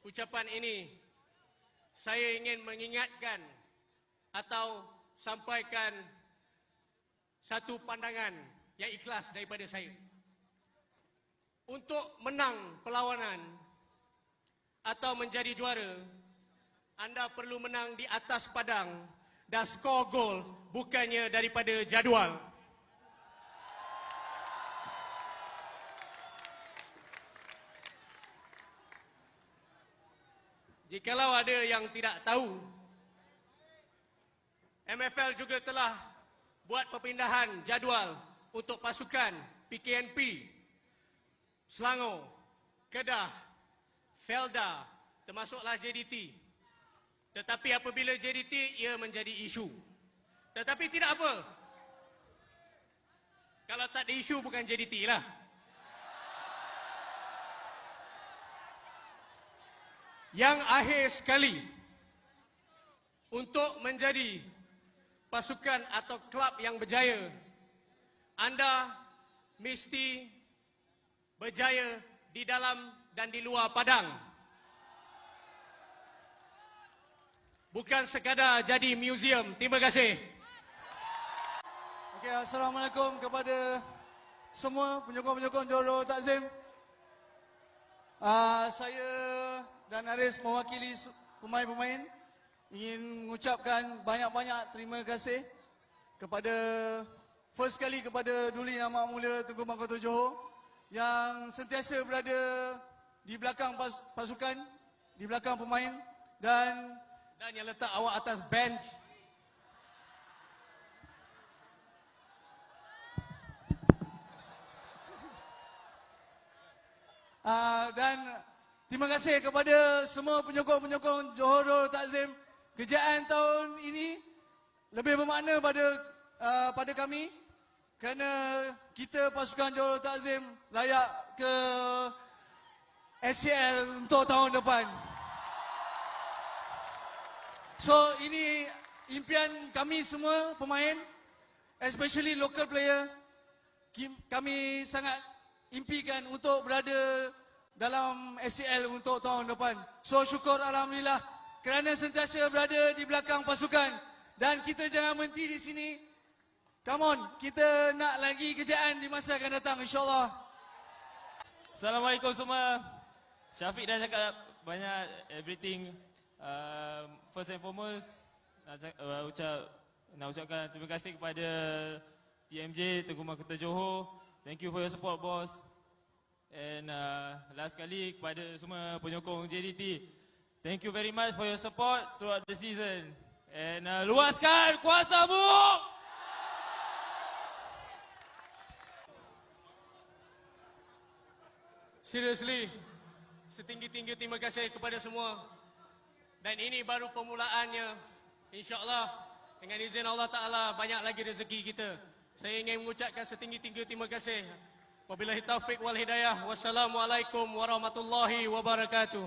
ucapan ini, saya ingin mengingatkan atau sampaikan satu pandangan yang ikhlas daripada saya. Untuk menang perlawanan atau menjadi juara, anda perlu menang di atas padang dan skor gol, bukannya daripada jadual. Jikalau ada yang tidak tahu, MFL juga telah buat perpindahan jadual untuk pasukan PKNP, Selangor, Kedah, Felda, termasuklah JDT. Tetapi apabila JDT, ia menjadi isu. Tetapi tidak apa. Kalau tak ada isu, bukan JDT lah. Yang akhir sekali, untuk menjadi pasukan atau klub yang berjaya, anda mesti berjaya di dalam dan di luar padang. Bukan sekadar jadi museum. Terima kasih. Okey, assalamualaikum kepada semua penyokong-penyokong Johor Takzim. Saya dan Aris mewakili pemain-pemain ingin mengucapkan banyak-banyak terima kasih kepada first kali kepada Duli Yang Maha Mulia Tunku Mahkota Johor yang sentiasa berada di belakang pasukan, di belakang pemain dan yang letak awak atas bench. Dan terima kasih kepada semua penyokong-penyokong Johor Takzim. Kejayaan tahun ini lebih bermakna pada kami kerana kita pasukan Johor Takzim layak ke SCL untuk tahun depan. So ini impian kami semua pemain, especially local player. Kami sangat impikan untuk berada dalam SCL untuk tahun depan. So syukur alhamdulillah kerana sentiasa berada di belakang pasukan dan kita jangan berhenti di sini. Come on, kita nak lagi kejayaan di masa akan datang insya-Allah. Assalamualaikum semua. Syafiq dah cakap banyak everything. First and foremost nak ucapkan terima kasih kepada TMJ Tunku Mahkota Johor. Thank you for your support, boss. And last kali kepada semua penyokong JDT, thank you very much for your support throughout the season. And luaskan kuasamu. Seriously, setinggi-tinggi terima kasih kepada semua. Dan ini baru permulaannya. InsyaAllah dengan izin Allah Ta'ala banyak lagi rezeki kita. Saya ingin mengucapkan setinggi-tinggi terima kasih. Wabillahi taufiq wal hidayah. Wassalamualaikum warahmatullahi wabarakatuh.